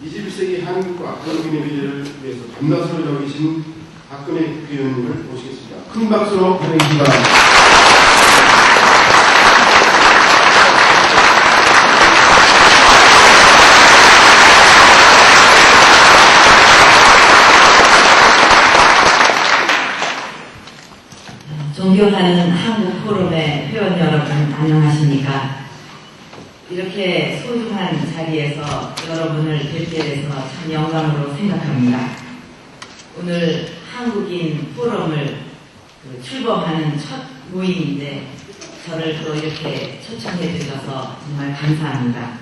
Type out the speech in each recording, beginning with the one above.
21세기 한국과 한국인의 미래를 위해서 밤낮으로 여기신 박근혜 국회의원님을 모시겠습니다. 큰 박수로 환영해주시기 바랍니다. 존경하는 한국포럼의 회원 여러분, 안녕하십니까? 이렇게 소중한 자리에서 여러분을 뵙게 돼서 참 영광으로 생각합니다. 오늘 한국인 포럼을 출범하는 첫 모임인데 저를 또 이렇게 초청해 주셔서 정말 감사합니다.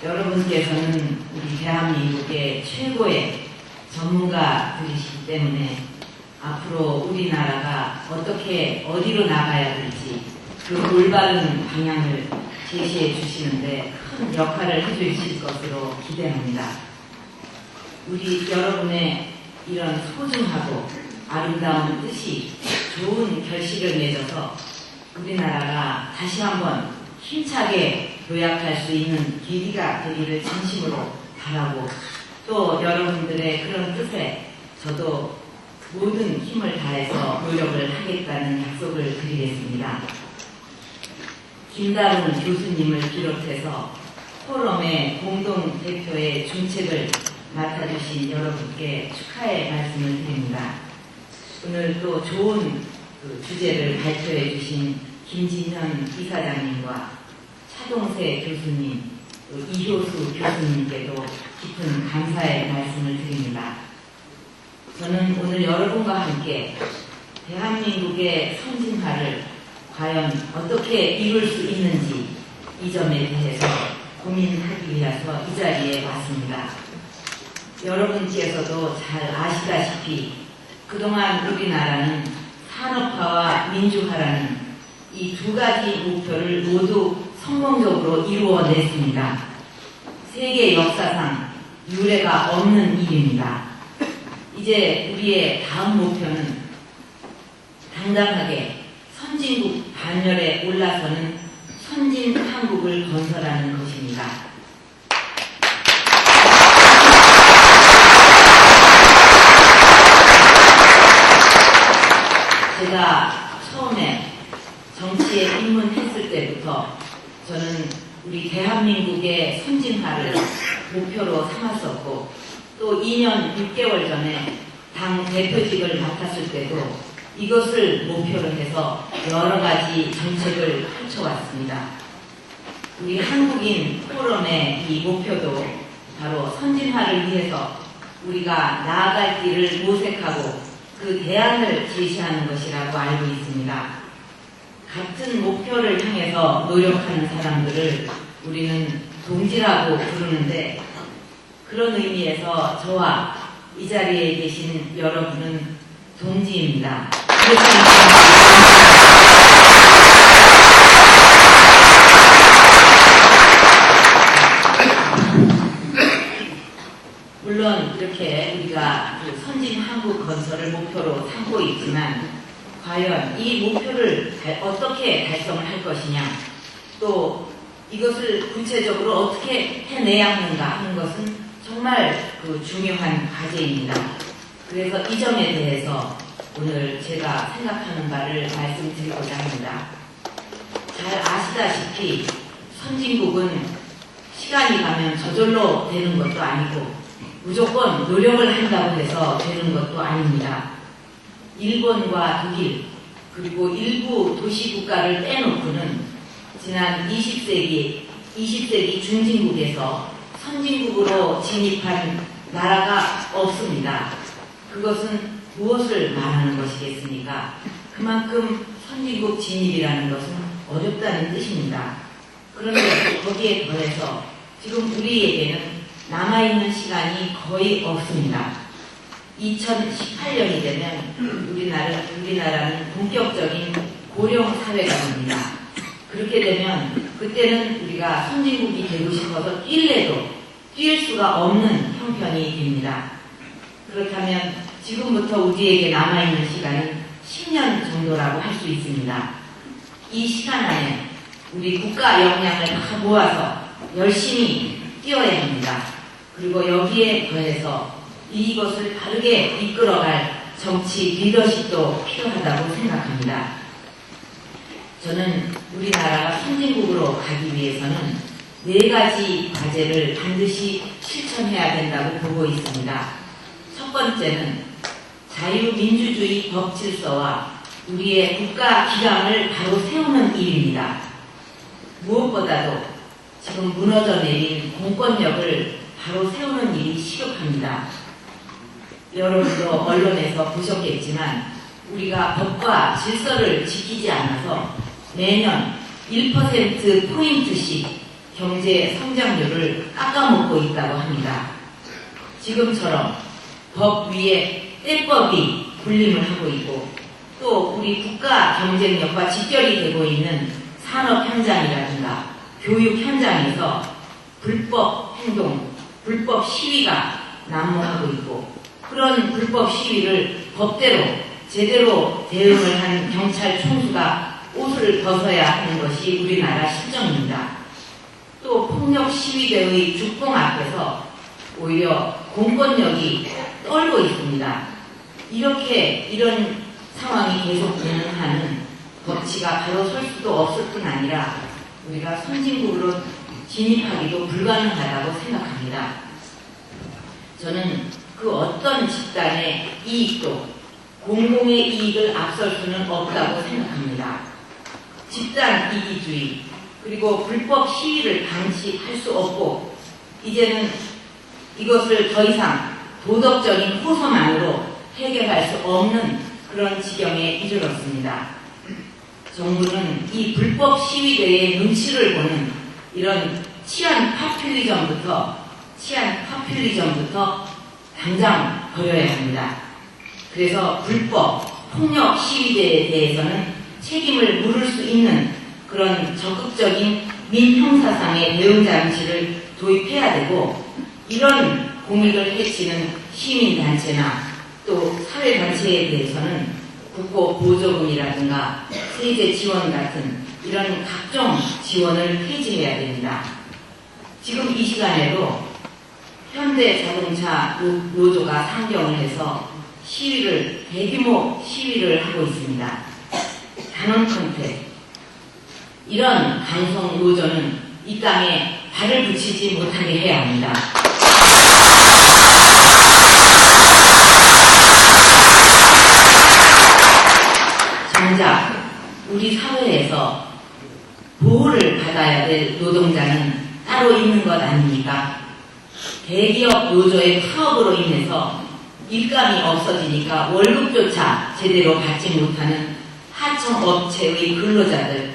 여러분께서는 우리 대한민국의 최고의 전문가들이시기 때문에 앞으로 우리나라가 어떻게 어디로 나가야 될지 그 올바른 방향을 제시해 주시는데 큰 역할을 해주실 것으로 기대합니다. 우리 여러분의 이런 소중하고 아름다운 뜻이 좋은 결실을 맺어서 우리나라가 다시 한번 힘차게 도약할 수 있는 계기가 되기를 진심으로 바라고, 또 여러분들의 그런 뜻에 저도 모든 힘을 다해서 노력을 하겠다는 약속을 드리겠습니다. 김다운 교수님을 비롯해서 포럼의 공동대표의 중책을 맡아주신 여러분께 축하의 말씀을 드립니다. 오늘 또 좋은 주제를 발표해 주신 김진현 이사장님과 차동세 교수님, 또 이효수 교수님께도 깊은 감사의 말씀을 드립니다. 저는 오늘 여러분과 함께 대한민국의 선진화를 과연 어떻게 이룰 수 있는지 이 점에 대해서 고민하기 위해서 이 자리에 왔습니다. 여러분께서도 잘 아시다시피 그동안 우리나라는 산업화와 민주화라는 이 두 가지 목표를 모두 성공적으로 이루어냈습니다. 세계 역사상 유례가 없는 일입니다. 이제 우리의 다음 목표는 당당하게 선진국 반열에 올라서는 선진 한국을 건설하는 것입니다. 제가 처음에 정치에 입문했을 때부터 저는 우리 대한민국의 선진화를 목표로 삼았었고, 또 2년 6개월 전에 당 대표직을 맡았을 때도 이것을 목표로 해서 여러 가지 정책을 펼쳐왔습니다. 우리 한국인 포럼의 이 목표도 바로 선진화를 위해서 우리가 나아갈 길을 모색하고 그 대안을 제시하는 것이라고 알고 있습니다. 같은 목표를 향해서 노력하는 사람들을 우리는 동지라고 부르는데, 그런 의미에서 저와 이 자리에 계신 여러분은 동지입니다. 물론 이렇게 우리가 선진 한국 건설을 목표로 삼고 있지만, 과연 이 목표를 어떻게 달성을 할 것이냐, 또 이것을 구체적으로 어떻게 해내야 하는가 하는 것은 정말 중요한 과제입니다. 그래서 이 점에 대해서 오늘 제가 생각하는 바를 말씀드리고자 합니다. 잘 아시다시피 선진국은 시간이 가면 저절로 되는 것도 아니고 무조건 노력을 한다고 해서 되는 것도 아닙니다. 일본과 독일, 그리고 일부 도시국가를 빼놓고는 지난 20세기 중진국에서 선진국으로 진입한 나라가 없습니다. 그것은 무엇을 말하는 것이겠습니까? 그만큼 선진국 진입이라는 것은 어렵다는 뜻입니다. 그런데 거기에 더해서 지금 우리에게는 남아있는 시간이 거의 없습니다. 2018년이 되면 우리나라는 본격적인 고령 사회가 됩니다. 그렇게 되면 그때는 우리가 선진국이 되고 싶어서 뛸래도 뛸 수가 없는 형편이 됩니다. 그렇다면 지금부터 우리에게 남아있는 시간은 10년 정도라고 할 수 있습니다. 이 시간 안에 우리 국가 역량을 다 모아서 열심히 뛰어야 합니다. 그리고 여기에 더해서 이것을 바르게 이끌어갈 정치 리더십도 필요하다고 생각합니다. 저는 우리나라가 선진국으로 가기 위해서는 4가지 과제를 반드시 실천해야 된다고 보고 있습니다. 첫 번째는 자유민주주의 법질서와 우리의 국가 기강을 바로 세우는 일입니다. 무엇보다도 지금 무너져 내린 공권력을 바로 세우는 일이 시급합니다. 여러분도 언론에서 보셨겠지만 우리가 법과 질서를 지키지 않아서 매년 1%포인트씩 경제 성장률을 깎아먹고 있다고 합니다. 지금처럼 법 위에 떼법이 군림을 하고 있고 또 우리 국가 경쟁력과 직결이 되고 있는 산업 현장이라든가 교육 현장에서 불법 행동, 불법 시위가 난무하고 있고 그런 불법 시위를 법대로 제대로 대응을 한 경찰 총수가 옷을 벗어야 하는 것이 우리나라 실정입니다. 또 폭력 시위대의 죽봉 앞에서 오히려 공권력이 떨고 있습니다. 이런 상황이 계속 진행하는 법치가 바로 설 수도 없을 뿐 아니라 우리가 선진국으로 진입하기도 불가능하다고 생각합니다. 저는 그 어떤 집단의 이익도 공공의 이익을 앞설 수는 없다고 생각합니다. 집단 이기주의 그리고 불법 시위를 방치할 수 없고 이제는 이것을 더 이상 도덕적인 호소만으로 해결할 수 없는 그런 지경에 이르렀습니다. 정부는 이 불법 시위대의 눈치를 보는 이런 치안 파퓰리즘부터 당장 버려야 합니다. 그래서 불법 폭력 시위대에 대해서는 책임을 물을 수 있는 그런 적극적인 민형사상의 대응 장치를 도입해야 되고 이런 공익을 해치는 시민단체나 또 사회단체에 대해서는 국고보조금이라든가 세제 지원 같은 이런 각종 지원을 폐지해야 됩니다. 지금 이 시간에도 현대자동차 노조가 상경을 해서 대규모 시위를 하고 있습니다. 단언컨대 이런 강성 노조는 이 땅에 발을 붙이지 못하게 해야 합니다. 정작 우리 사회에서 보호를 받아야 될 노동자는 따로 있는 것 아닙니까? 대기업 노조의 파업으로 인해서 일감이 없어지니까 월급조차 제대로 받지 못하는 하청업체의 근로자들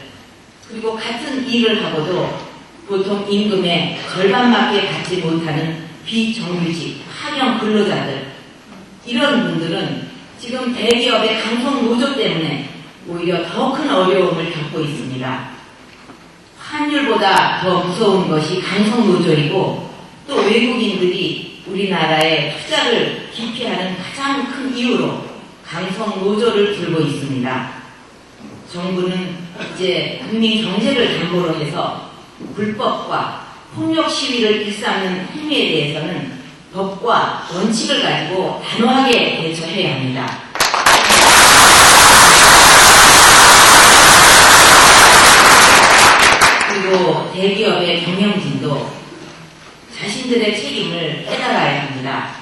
그리고 같은 일을 하고도 보통 임금의 절반밖에 받지 못하는 비정규직 하경 근로자들 이런 분들은 지금 대기업의 강성 노조 때문에 오히려 더 큰 어려움을 겪고 있습니다. 환율보다 더 무서운 것이 강성 노조이고 또 외국인들이 우리나라에 투자를 기피하는 가장 큰 이유로 강성 노조를 들고 있습니다. 정부는 이제 국민 경제를 담보로 해서 불법과 폭력 시위를 일삼는 행위에 대해서는 법과 원칙을 가지고 단호하게 대처해야 합니다. 그리고 대기업의 경영진도 자신들의 책임을 깨달아야 합니다.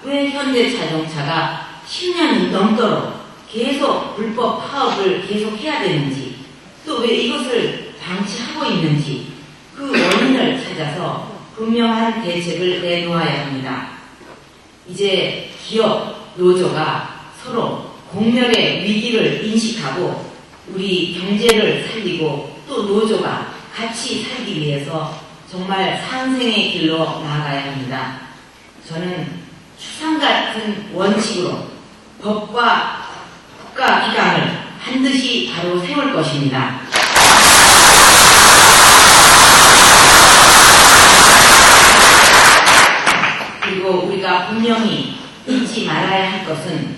왜 현대자동차가 10년이 넘도록 계속 불법 파업을 계속해야 되는지 또 왜 이것을 방치하고 있는지 그 원인을 찾아서 분명한 대책을 내놓아야 합니다. 이제 기업, 노조가 서로 공멸의 위기를 인식하고 우리 경제를 살리고 또 노조가 같이 살기 위해서 정말 상생의 길로 나아가야 합니다. 저는 추상 같은 원칙으로 법과 국가 기강을 반드시 바로 세울 것입니다. 그리고 우리가 분명히 잊지 말아야 할 것은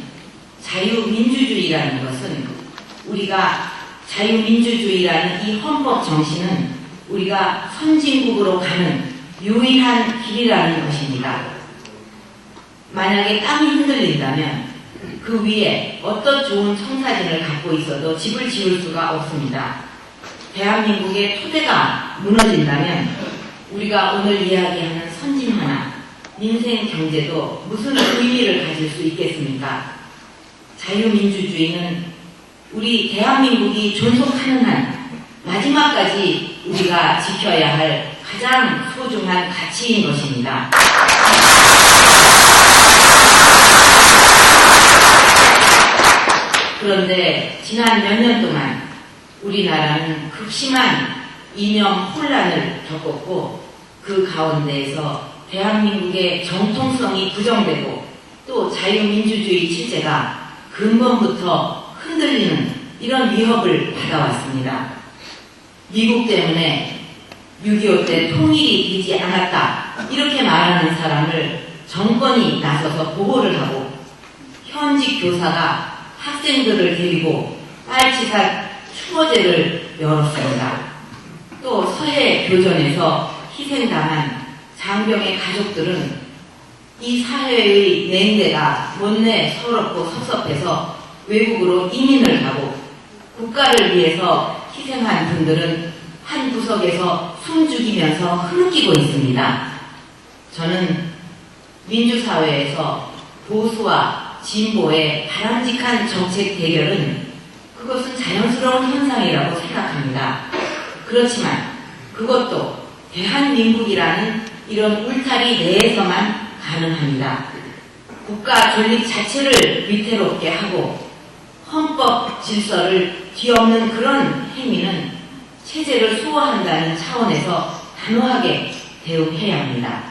자유민주주의라는 것은 우리가 자유민주주의라는 이 헌법 정신은 우리가 선진국으로 가는 유일한 길이라는 것입니다. 만약에 땅이 흔들린다면 그 위에 어떤 좋은 청사진을 갖고 있어도 집을 지을 수가 없습니다. 대한민국의 토대가 무너진다면 우리가 오늘 이야기하는 선진화나 민생 경제도 무슨 의미를 가질 수 있겠습니까? 자유민주주의는 우리 대한민국이 존속하는 한 마지막까지 우리가 지켜야 할 가장 소중한 가치인 것입니다. 그런데 지난 몇 년 동안 우리나라는 극심한 이념 혼란을 겪었고 그 가운데에서 대한민국의 정통성이 부정되고 또 자유민주주의 체제가 근본부터 흔들리는 이런 위협을 받아왔습니다. 미국 때문에 6.25 때 통일이 되지 않았다 이렇게 말하는 사람을 정권이 나서서 보호를 하고 현직 교사가 학생들을 데리고 빨치산 추모제를 열었습니다. 또 서해 교전에서 희생당한 장병의 가족들은 이 사회의 냉대가 못내 서럽고 섭섭해서 외국으로 이민을 가고 국가를 위해서 희생한 분들은 한 구석에서 숨죽이면서 흐느끼고 있습니다. 저는 민주사회에서 보수와 진보의 바람직한 정책 대결은 그것은 자연스러운 현상이라고 생각합니다. 그렇지만 그것도 대한민국이라는 이런 울타리 내에서만 가능합니다. 국가 존립 자체를 위태롭게 하고 헌법 질서를 뒤엎는 그런 행위는 체제를 수호한다는 차원에서 단호하게 대응해야 합니다.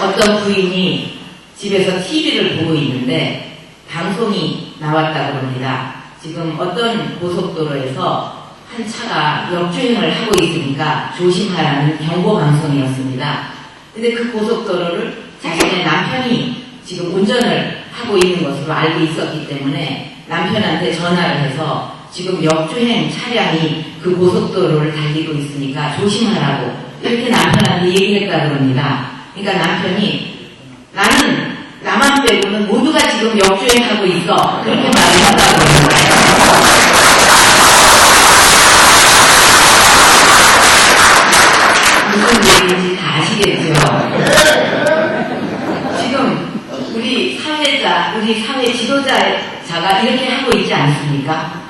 어떤 부인이 집에서 TV를 보고 있는데 방송이 나왔다고 합니다. 지금 어떤 고속도로에서 한 차가 역주행을 하고 있으니까 조심하라는 경고 방송이었습니다. 근데 그 고속도로를 자신의 남편이 지금 운전을 하고 있는 것으로 알고 있었기 때문에 남편한테 전화를 해서 지금 역주행 차량이 그 고속도로를 달리고 있으니까 조심하라고 이렇게 남편한테 얘기했다고 합니다. 그러니까 남편이 나는 나만 빼고는 모두가 지금 역주행하고 있어 그렇게 말을 한다고 합니다. 무슨 얘기인지 다 아시겠죠? 지금 우리 사회 지도자가 이렇게 하고 있지 않습니까?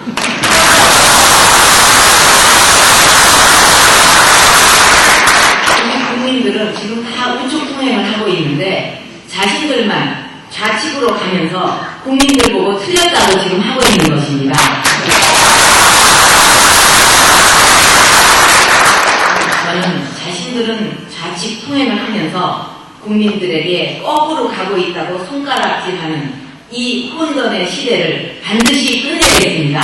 우리 국민들은 지금 다 우측 통행을 하고 있는데 자신들만 좌측으로 가면서 국민들 보고 틀렸다고 지금 하고 있는 것입니다. 저는 자신들은 좌측 통행을 하면서 국민들에게 거꾸로 가고 있다고 손가락질하는 이 혼돈의 시대를 반드시 끝내겠습니다.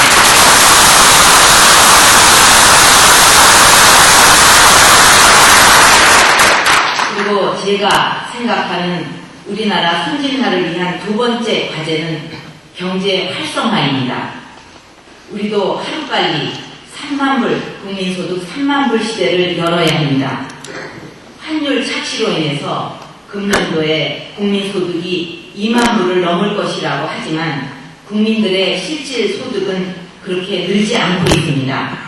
그리고 제가 생각하는 우리나라 선진화를 위한 두 번째 과제는 경제 활성화입니다. 우리도 하루빨리 3만불, 국민소득 3만불 시대를 열어야 합니다. 환율 착시로 인해서 금년도에 국민소득이 2만불을 넘을 것이라고 하지만 국민들의 실질 소득은 그렇게 늘지 않고 있습니다.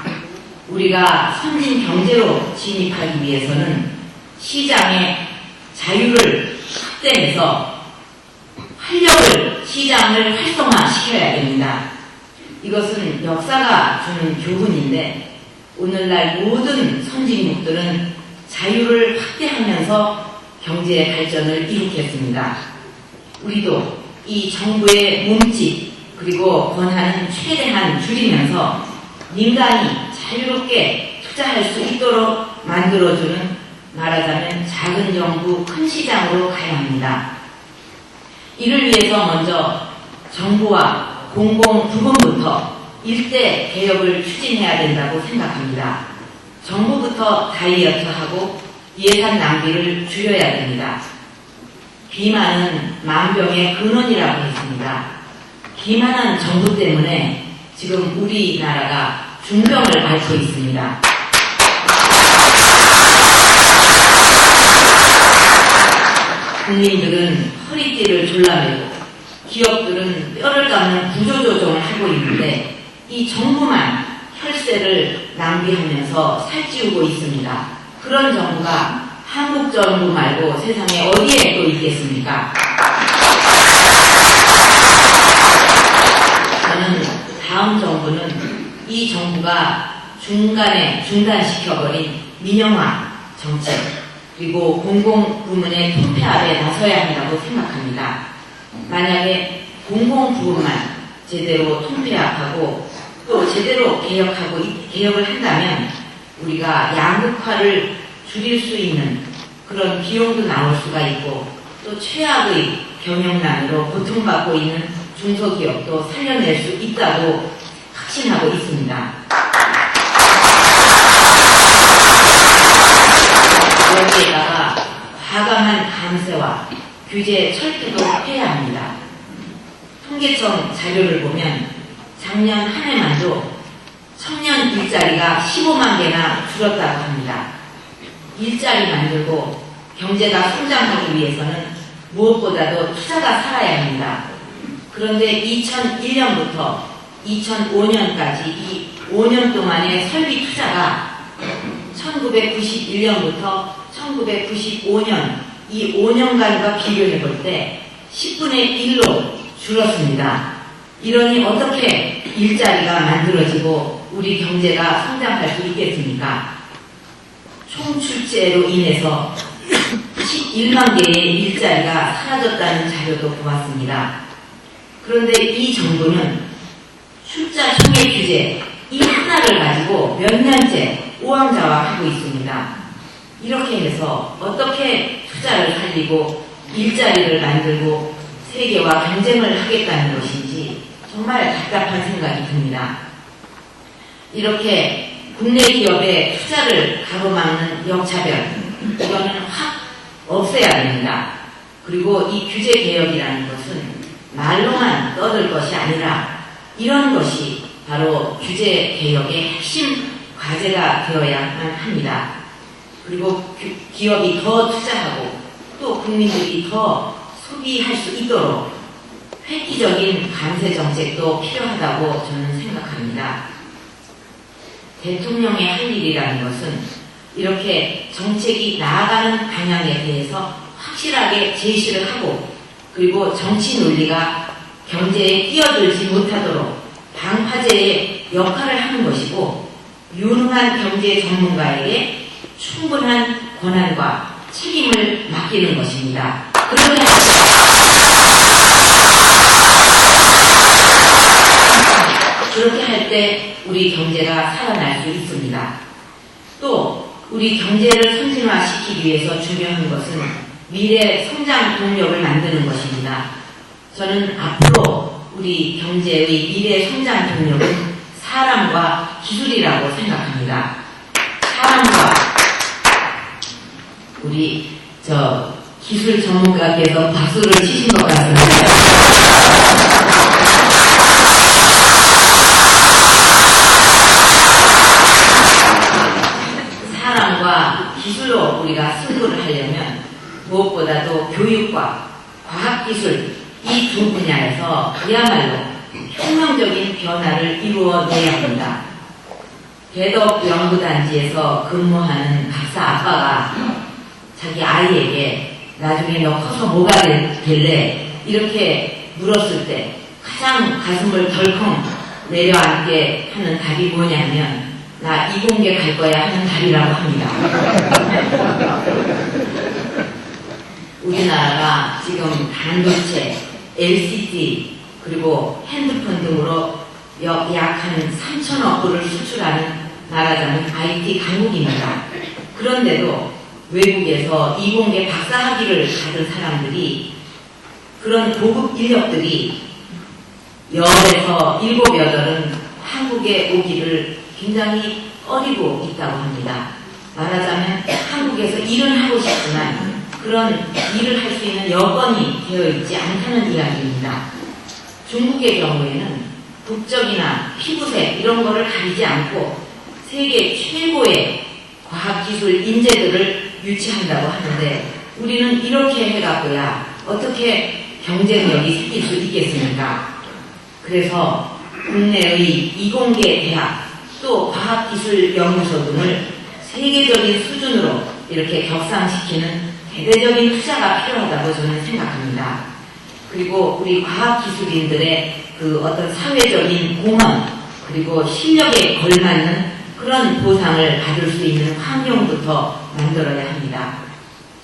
우리가 선진 경제로 진입하기 위해서는 시장의 자유를 확대해서 활력을 시장을 활성화시켜야 됩니다. 이것은 역사가 주는 교훈인데 오늘날 모든 선진국들은 자유를 확대하면서 경제 발전을 이룩했습니다. 우리도 이 정부의 몸집 그리고 권한은 최대한 줄이면서 민간이 자유롭게 투자할 수 있도록 만들어주는 말하자면 작은 정부 큰 시장으로 가야 합니다. 이를 위해서 먼저 정부와 공공 부문부터 일대 개혁을 추진해야 된다고 생각합니다. 정부부터 다이어트하고 예산 낭비를 줄여야 됩니다. 비만은 만병의 근원이라고 했습니다. 기만한 정부 때문에 지금 우리나라가 중병을 앓고 있습니다. 국민들은 허리띠를 졸라매고 기업들은 뼈를 깎는 구조조정을 하고 있는데 이 정부만 혈세를 낭비하면서 살찌우고 있습니다. 그런 정부가 한국 정부 말고 세상에 어디에 또 있겠습니까? 저는 다음 정부는 이 정부가 중간에 중단시켜버린 민영화 정책 그리고 공공부문의 통폐합에 나서야 한다고 생각합니다. 만약에 공공부문만 제대로 통폐합하고 또 제대로 개혁을 한다면 우리가 양극화를 줄일 수 있는 그런 비용도 나올 수가 있고 또 최악의 경영난으로 고통받고 있는 중소기업도 살려낼 수 있다고 확신하고 있습니다. 여기에다가 과감한 감세와 규제 철폐도 해야 합니다. 통계청 자료를 보면 작년 한 해만도 청년 일자리가 15만 개나 줄었다고 합니다. 일자리 만들고 경제가 성장하기 위해서는 무엇보다도 투자가 살아야 합니다. 그런데 2001년부터 2005년까지 이 5년 동안의 설비 투자가 1991년부터 1995년 이 5년간과 비교해 볼 때 10분의 1로 줄었습니다. 이러니 어떻게 일자리가 만들어지고 우리 경제가 성장할 수 있겠습니까? 총출제로 인해서 11만 개의 일자리가 사라졌다는 자료도 보았습니다. 그런데 이 정부는 출자 총액 규제 이 하나를 가지고 몇 년째 우왕좌왕하고 있습니다. 이렇게 해서 어떻게 투자를 살리고 일자리를 만들고 세계와 경쟁을 하겠다는 것인지 정말 답답한 생각이 듭니다. 이렇게 국내 기업의 투자를 가로막는 역차별 이거는 확 없애야 됩니다. 그리고 이 규제 개혁이라는 것은 말로만 떠들 것이 아니라 이런 것이 바로 규제 개혁의 핵심 과제가 되어야만 합니다. 그리고 기업이 더 투자하고 또 국민들이 더 소비할 수 있도록 획기적인 감세 정책도 필요하다고 저는 생각합니다. 대통령의 할 일이라는 것은 이렇게 정책이 나아가는 방향에 대해서 확실하게 제시를 하고 그리고 정치 논리가 경제에 끼어들지 못하도록 방파제의 역할을 하는 것이고 유능한 경제 전문가에게 충분한 권한과 책임을 맡기는 것입니다. 그렇게 할 때 우리 경제가 살아날 수 있습니다. 또 우리 경제를 선진화시키기 위해서 중요한 것은 미래 성장 동력을 만드는 것입니다. 저는 앞으로 우리 경제의 미래 성장 동력은 사람과 기술이라고 생각합니다. 사람과 우리 기술 전문가께서 박수를 치신 것 같습니다. 사람과 기술로 우리가 승부를 하려면 무엇보다도 교육과 과학기술 이 두 분야에서 그야말로 혁명적인 변화를 이루어내야 합니다. 대덕연구단지에서 근무하는 박사 아빠가 자기 아이에게 나중에 너 커서 뭐가 될래? 이렇게 물었을 때 가장 가슴을 덜컹 내려앉게 하는 답이 뭐냐면 나 이공계 갈 거야 하는 답이라고 합니다. 우리나라가 지금 반도체, LCD 그리고 핸드폰 등으로 약 한 3천억 불을 수출하는 나라자는 IT 강국입니다. 그런데도 외국에서 이공계 박사학위를 받은 사람들이 그런 고급 인력들이 10에서 7, 8은 한국에 오기를 굉장히 꺼리고 있다고 합니다. 말하자면 한국에서 일은 하고 싶지만 그런 일을 할 수 있는 여건이 되어 있지 않다는 이야기입니다. 중국의 경우에는 국적이나 피부색 이런 거를 가리지 않고 세계 최고의 과학기술 인재들을 유치한다고 하는데 우리는 이렇게 해갖고야 어떻게 경쟁력이 생길 수 있겠습니까? 그래서 국내의 이공계 대학 또 과학기술연구소 등을 세계적인 수준으로 이렇게 격상시키는 대대적인 투자가 필요하다고 저는 생각합니다. 그리고 우리 과학기술인들의 그 어떤 사회적인 공헌 그리고 실력에 걸맞는 그런 보상을 받을 수 있는 환경부터 만들어야 합니다.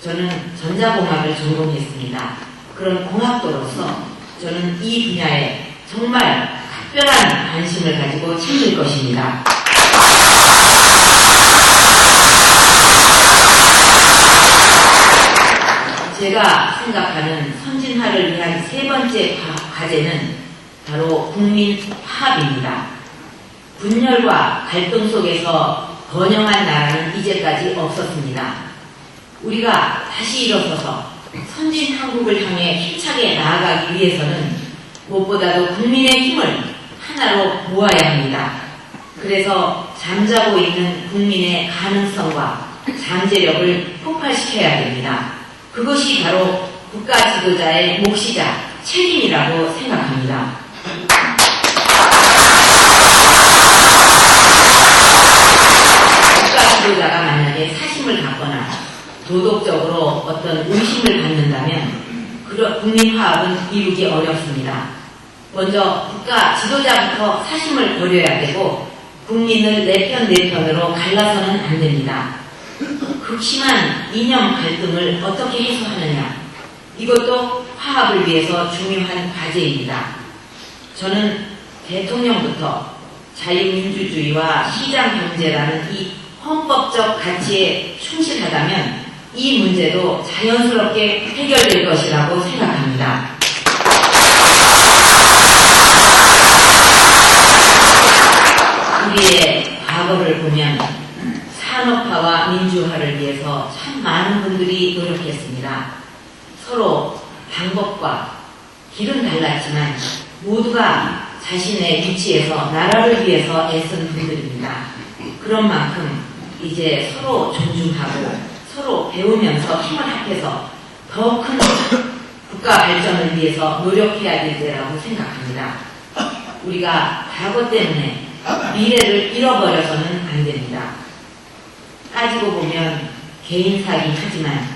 저는 전자공학을 전공했습니다. 그런 공학도로서 저는 이 분야에 정말 특별한 관심을 가지고 챙길 것입니다. 제가 생각하는 선진화를 위한 세 번째 과제는 바로 국민화합입니다. 분열과 갈등 속에서 번영한 나라는 이제까지 없었습니다. 우리가 다시 일어서서 선진 한국을 향해 힘차게 나아가기 위해서는 무엇보다도 국민의 힘을 하나로 모아야 합니다. 그래서 잠자고 있는 국민의 가능성과 잠재력을 폭발시켜야 됩니다. 그것이 바로 국가 지도자의 몫이자 책임이라고 생각합니다. 국가 지도자가 만약에 사심을 갖거나 도덕적으로 어떤 의심을 갖는다면 국민화합은 이루기 어렵습니다. 먼저 국가 지도자부터 사심을 버려야 되고 국민을 내 편으로 갈라서는 안 됩니다. 극심한 이념 갈등을 어떻게 해소하느냐, 이것도 화합을 위해서 중요한 과제입니다. 저는 대통령부터 자유민주주의와 시장경제라는 이 헌법적 가치에 충실하다면 이 문제도 자연스럽게 해결될 것이라고 생각합니다. 우리의 과거를 보면 산업화와 민주화를 위해서 참 많은 분들이 노력했습니다. 서로 방법과 길은 달랐지만 모두가 자신의 위치에서 나라를 위해서 애쓴 분들입니다. 그런 만큼 이제 서로 존중하고 서로 배우면서 힘을 합해서 더 큰 국가 발전을 위해서 노력해야 될 때라고 생각합니다. 우리가 과거 때문에 미래를 잃어버려서는 안 됩니다. 따지고 보면 개인사긴 하지만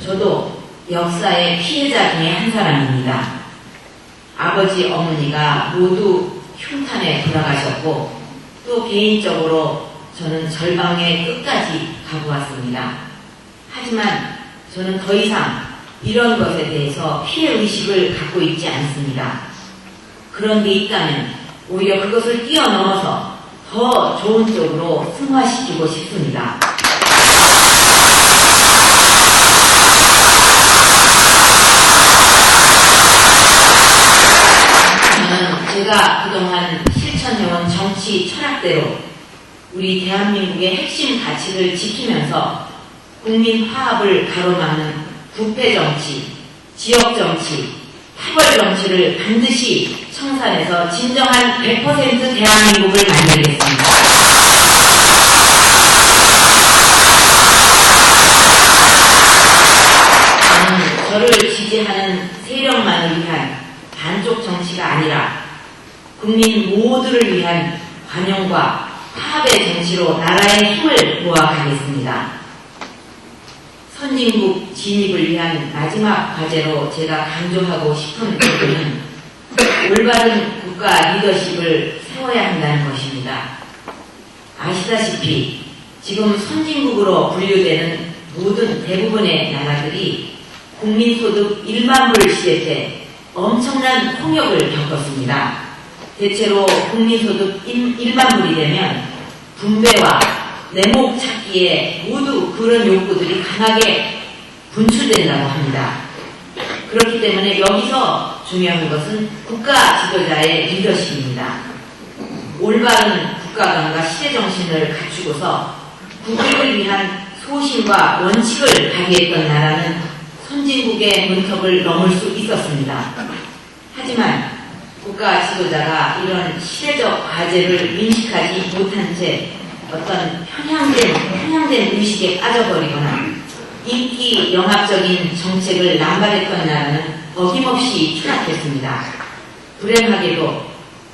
저도 역사의 피해자 중에 한 사람입니다. 아버지, 어머니가 모두 흉탄에 돌아가셨고 또 개인적으로 저는 절방의 끝까지 가고 왔습니다. 하지만 저는 더 이상 이런 것에 대해서 피해의식을 갖고 있지 않습니다. 그런 게 있다면 오히려 그것을 뛰어넘어서 더 좋은 쪽으로 승화시키고 싶습니다. 저는 제가 그동안 실천해온 정치 철학대로 우리 대한민국의 핵심 가치를 지키면서 국민 화합을 가로막는 부패정치, 지역정치, 파벌정치를 반드시 청산해서 진정한 100% 대한민국을 만들겠습니다. 저는 저를 지지하는 세력만을 위한 반쪽 정치가 아니라 국민 모두를 위한 관용과 화합의 정치로 나라의 힘을 모아가겠습니다. 선진국 진입을 위한 마지막 과제로 제가 강조하고 싶은 부분은 올바른 국가 리더십을 세워야 한다는 것입니다. 아시다시피 지금 선진국으로 분류되는 모든 대부분의 나라들이 국민소득 1만 불 시대 때 엄청난 폭력을 겪었습니다. 대체로 국민소득 1만 불이 되면 분배와 내목 찾기에 모두 그런 욕구들이 강하게 분출된다고 합니다. 그렇기 때문에 여기서 중요한 것은 국가 지도자의 리더십입니다. 올바른 국가관과 시대정신을 갖추고서 국익을 위한 소신과 원칙을 발휘했던 나라는 선진국의 문턱을 넘을 수 있었습니다. 하지만 국가 지도자가 이런 시대적 과제를 인식하지 못한 채 어떤 편향된 의식에 빠져버리거나 인기 영합적인 정책을 남발했던 나라는 어김없이 추락했습니다. 불행하게도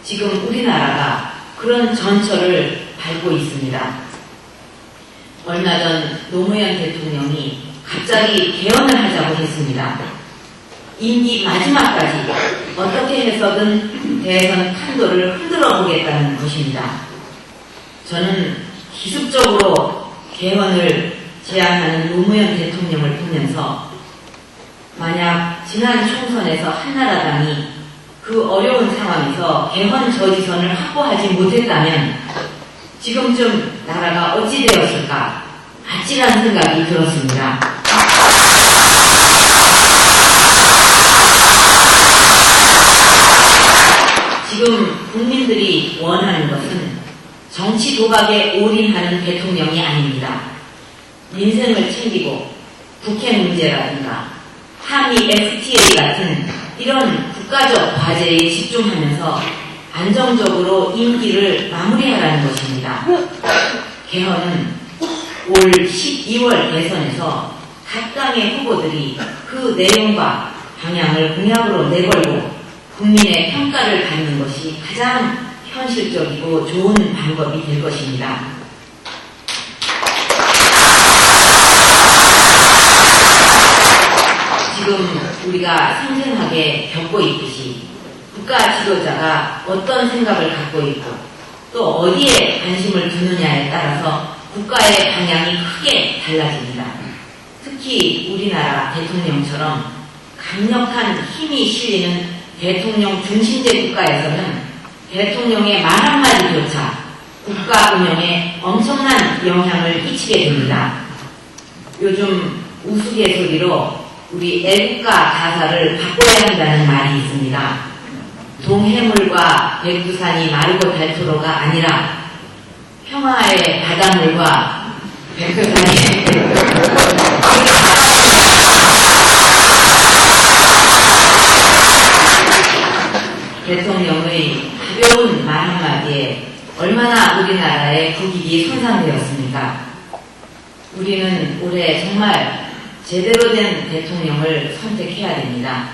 지금 우리나라가 그런 전철을 밟고 있습니다. 얼마 전 노무현 대통령이 갑자기 개헌을 하자고 했습니다. 임기 마지막까지 어떻게 해서든 대선 판도를 흔들어 보겠다는 것입니다. 저는 기습적으로 개헌을 제안하는 노무현 대통령을 보면서 만약 지난 총선에서 한나라당이 그 어려운 상황에서 개헌 저지선을 확보하지 못했다면 지금쯤 나라가 어찌 되었을까 아찔한 생각이 들었습니다. 지금 국민들이 원하는 것은 정치 도박에 올인하는 대통령이 아닙니다. 민생을 챙기고 국회 문제라든가 한미 FTA 같은 이런 국가적 과제에 집중하면서 안정적으로 임기를 마무리하라는 것입니다. 개헌은 올 12월 대선에서 각 당의 후보들이 그 내용과 방향을 공약으로 내걸고 국민의 평가를 받는 것이 가장 현실적이고 좋은 방법이 될 것입니다. 지금 우리가 생생하게 겪고 있듯이 국가 지도자가 어떤 생각을 갖고 있고 또 어디에 관심을 두느냐에 따라서 국가의 방향이 크게 달라집니다. 특히 우리나라 대통령처럼 강력한 힘이 실리는 대통령 중심제 국가에서는 대통령의 말 한마디조차 국가 운영에 엄청난 영향을 끼치게 됩니다. 요즘 우스갯소리로 우리 애국가 가사를 바꿔야 한다는 말이 있습니다. 동해물과 백두산이 마르고 닳도록가 아니라 평화의 바닷물과 백두산이 대통령의 가벼운 말 한마디에 얼마나 우리나라의 국익이 손상되었습니까? 우리는 올해 정말 제대로 된 대통령을 선택해야 됩니다.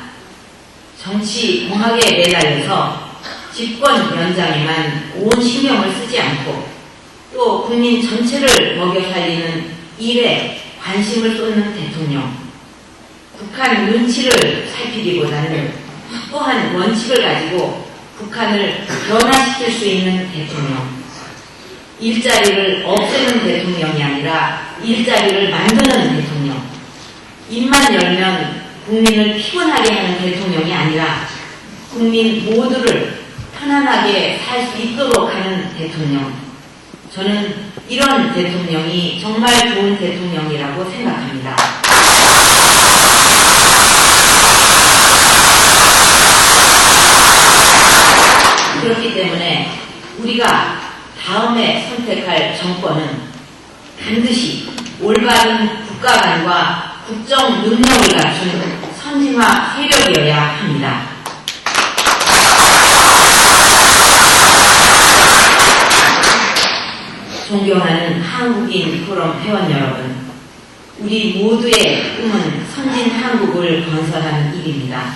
정치 공학에 매달려서 집권 연장에만 온 신경을 쓰지 않고 또 국민 전체를 먹여 살리는 일에 관심을 쏟는 대통령, 북한 눈치를 살피기보다는 확고한 원칙을 가지고 북한을 변화시킬 수 있는 대통령, 일자리를 없애는 대통령이 아니라 일자리를 만드는 대통령, 입만 열면 국민을 피곤하게 하는 대통령이 아니라 국민 모두를 편안하게 살 수 있도록 하는 대통령. 저는 이런 대통령이 정말 좋은 대통령이라고 생각합니다. 그렇기 때문에 우리가 다음에 선택할 정권은 반드시 올바른 국가 관과 국정 능력을 갖춘 선진화 세력이어야 합니다. 존경하는 한국인 포럼 회원 여러분, 우리 모두의 꿈은 선진 한국을 건설하는 일입니다.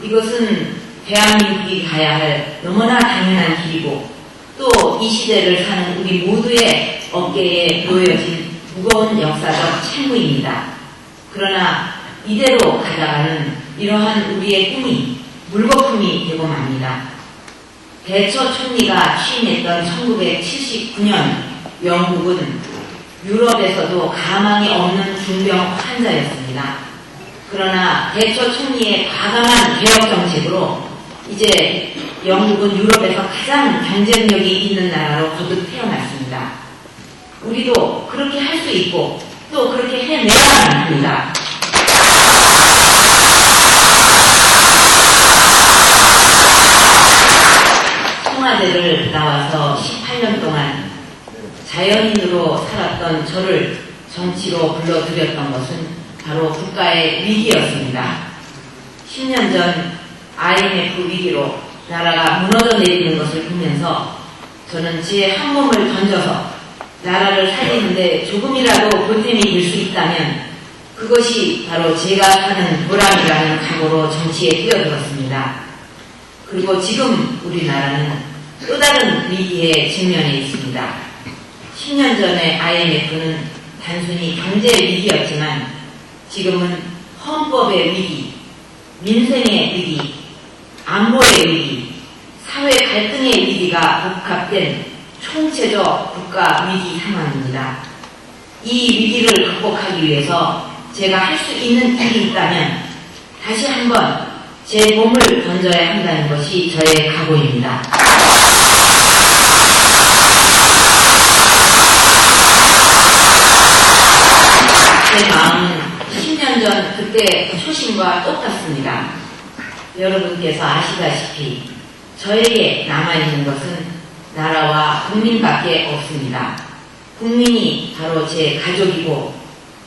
이것은 대한민국이 가야 할 너무나 당연한 길이고 또 이 시대를 사는 우리 모두의 어깨에 놓여진 무거운 역사적 책무입니다. 그러나 이대로 가다가는 이러한 우리의 꿈이 물거품이 되고 맙니다. 대처 총리가 취임했던 1979년 영국은 유럽에서도 가망이 없는 중병 환자였습니다. 그러나 대처 총리의 과감한 개혁 정책으로 이제 영국은 유럽에서 가장 경쟁력이 있는 나라로 거듭 태어났습니다. 우리도 그렇게 할 수 있고 또 그렇게 해내야만 합니다. 청와대를 나와서 18년 동안 자연인으로 살았던 저를 정치로 불러들였던 것은 바로 국가의 위기였습니다. 10년 전 IMF 위기로 나라가 무너져 내리는 것을 보면서 저는 제 한 몸을 던져서 나라를 살리는데 조금이라도 보탬이 될 수 있다면 그것이 바로 제가 사는 보람이라는 각오로 정치에 뛰어들었습니다. 그리고 지금 우리나라는 또 다른 위기에 직면해 있습니다. 10년 전에 IMF는 단순히 경제 위기였지만 지금은 헌법의 위기, 민생의 위기, 안보의 위기, 사회 갈등의 위기가 복합된 총체적 국가 위기 상황입니다. 이 위기를 극복하기 위해서 제가 할 수 있는 일이 있다면 다시 한번 제 몸을 던져야 한다는 것이 저의 각오입니다. 제 마음은 10년 전 그때 초심과 똑같습니다. 여러분께서 아시다시피 저에게 남아있는 것은 나라와 국민밖에 없습니다. 국민이 바로 제 가족이고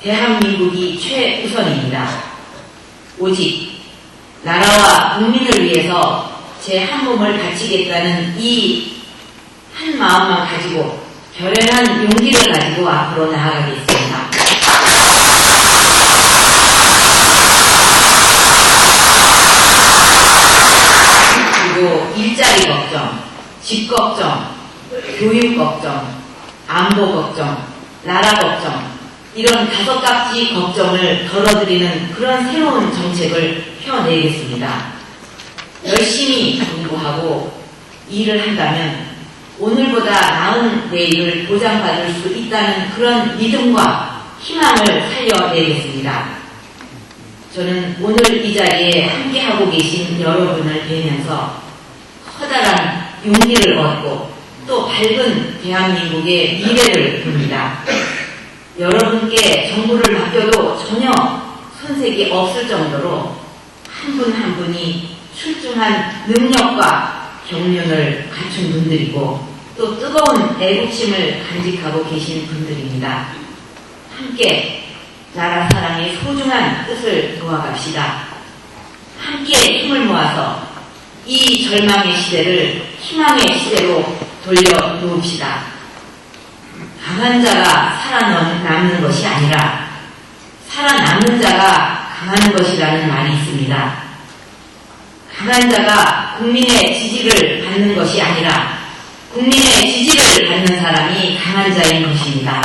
대한민국이 최우선입니다. 오직 나라와 국민을 위해서 제 한 몸을 바치겠다는 이 한 마음만 가지고 결연한 용기를 가지고 앞으로 나아가겠습니다. 그리고 일자리 걱정, 집 걱정, 교육 걱정, 안보 걱정, 나라 걱정, 이런 5가지 걱정을 덜어드리는 그런 새로운 정책을 펴내겠습니다. 열심히 공부하고 일을 한다면 오늘보다 나은 내일을 보장받을 수 있다는 그런 믿음과 희망을 살려내겠습니다. 저는 오늘 이 자리에 함께하고 계신 여러분을 뵈면서 커다란 용기를 얻고 또 밝은 대한민국의 미래를 봅니다. 여러분께 정부를 맡겨도 전혀 손색이 없을 정도로 한 분 한 분이 출중한 능력과 경륜을 갖춘 분들이고 또 뜨거운 애국심을 간직하고 계신 분들입니다. 함께 나라 사랑의 소중한 뜻을 도와갑시다. 함께 힘을 모아서 이 절망의 시대를 희망의 시대로 돌려놓읍시다. 강한 자가 살아남는 것이 아니라 살아남는 자가 강한 것이라는 말이 있습니다. 강한 자가 국민의 지지를 받는 것이 아니라 국민의 지지를 받는 사람이 강한 자인 것입니다.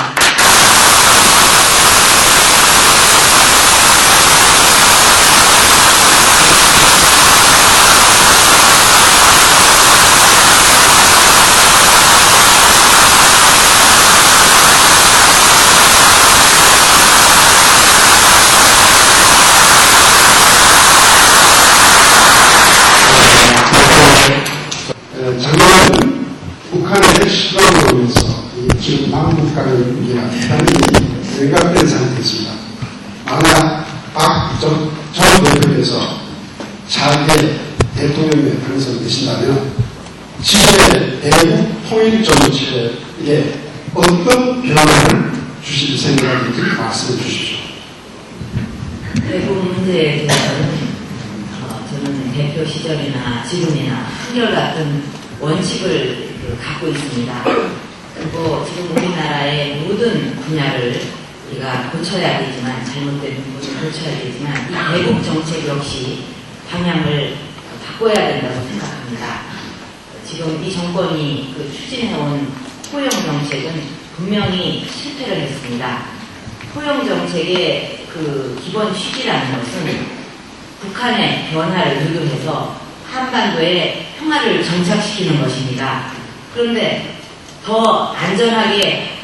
작년 북한의 시도로 인해서 지금 남북 간의 관계가 대단히 열각된 상태였습니다. 만약 박 전 대표께서 차기 대통령에 당선되신다면 지금의 대북 통일 정책에 어떤 변화를 주실 생각인지 말씀해 주십시오. 대북 문제에 대해서는 저는 대표 시절이나 지금이나 한결같은 원칙을 갖고 있습니다. 그리고 지금 우리나라의 모든 분야를 우리가 고쳐야 되지만, 잘못된 부분을 고쳐야 되지만 이 대북 정책 역시 방향을 바꿔야 된다고 생각합니다. 지금 이 정권이 추진해온 포용 정책은 분명히 실패를 했습니다. 포용 정책의 기본 취지라는 것은 북한의 변화를 유도해서 한반도에 평화를 정착시키는 것입니다. 그런데 더 안전하게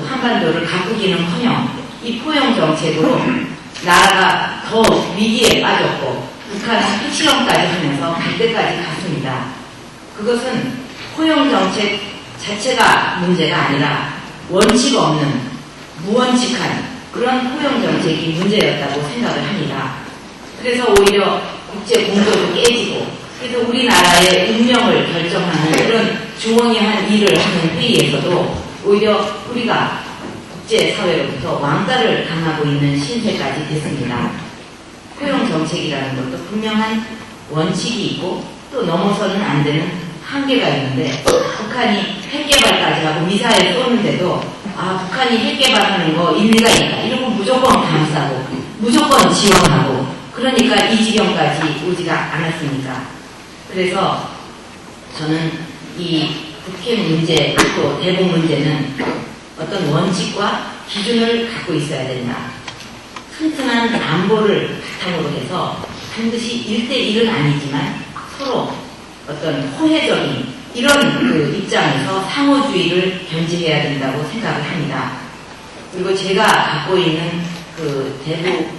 한반도를 가꾸기는커녕 이 포용 정책으로 나라가 더 위기에 빠졌고 북한은 핵실험까지 하면서 갈 때까지 갔습니다. 그것은 포용 정책 자체가 문제가 아니라 원칙 없는 무원칙한 그런 포용 정책이 문제였다고 생각을 합니다. 그래서 오히려 국제 공조도 깨지고, 그래서 우리나라의 운명을 결정하는 그런 중원이한 일을 하는 회의에서도 오히려 우리가 국제사회로부터 왕따를 당하고 있는 신세까지 됐습니다. 포용 정책이라는 것도 분명한 원칙이 있고 또 넘어서는 안 되는 한계가 있는데 북한이 핵개발까지 하고 미사일 쏘는데도 북한이 핵개발하는 거 일리가 있다. 이러고 무조건 감싸고 무조건 지원하고 그러니까 이 지경까지 오지가 않았습니까? 그래서 저는 이 북핵 문제 또 대북 문제는 어떤 원칙과 기준을 갖고 있어야 된다. 튼튼한 안보를 바탕으로 해서 반드시 1대1은 아니지만 서로 어떤 호혜적인 이런 그 입장에서 상호주의를 견지해야 된다고 생각을 합니다. 그리고 제가 갖고 있는 그 대북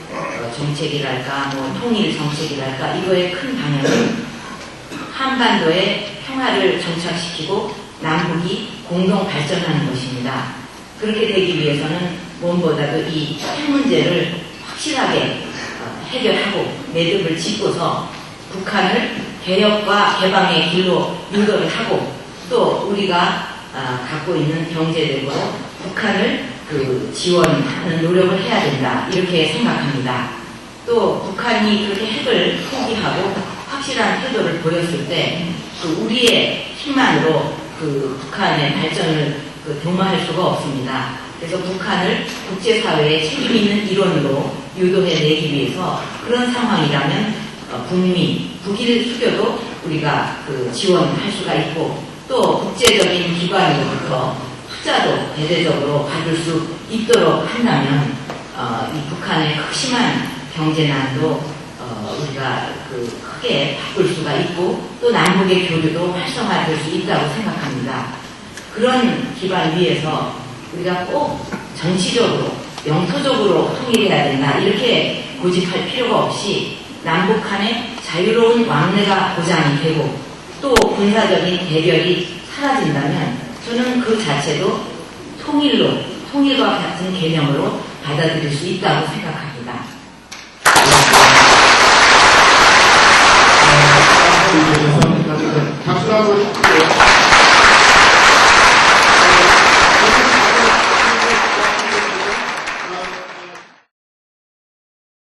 정책이랄까 뭐 통일 정책이랄까 이거의 큰 방향은 한반도의 평화를 정착시키고 남북이 공동 발전하는 것입니다. 그렇게 되기 위해서는 무엇보다도 이 핵 문제를 확실하게 해결하고 매듭을 짓고서 북한을 개혁과 개방의 길로 유도를 하고 또 우리가 갖고 있는 경제력으로 북한을 그 지원하는 노력을 해야 된다 이렇게 생각합니다. 또 북한이 그렇게 핵을 포기하고 확실한 태도를 보였을 때 그 우리의 힘만으로 그 북한의 발전을 도모할 수가 없습니다. 그래서 북한을 국제사회의 책임 있는 일원으로 유도해내기 위해서 그런 상황이라면 북미, 북일 수교도 우리가 그 지원할 수가 있고 또 국제적인 기관으로부터 투자도 대대적으로 받을 수 있도록 한다면 이 북한의 극심한 경제난도 우리가 그 크게 바꿀 수가 있고 또 남북의 교류도 활성화될 수 있다고 생각합니다. 그런 기반 위에서 우리가 꼭 정치적으로 영토적으로 통일해야 된다 이렇게 고집할 필요가 없이 남북 간의 자유로운 왕래가 보장이 되고 또 군사적인 대결이 사라진다면 저는 그 자체도 통일과 같은 개념으로 받아들일 수 있다고 생각합니다.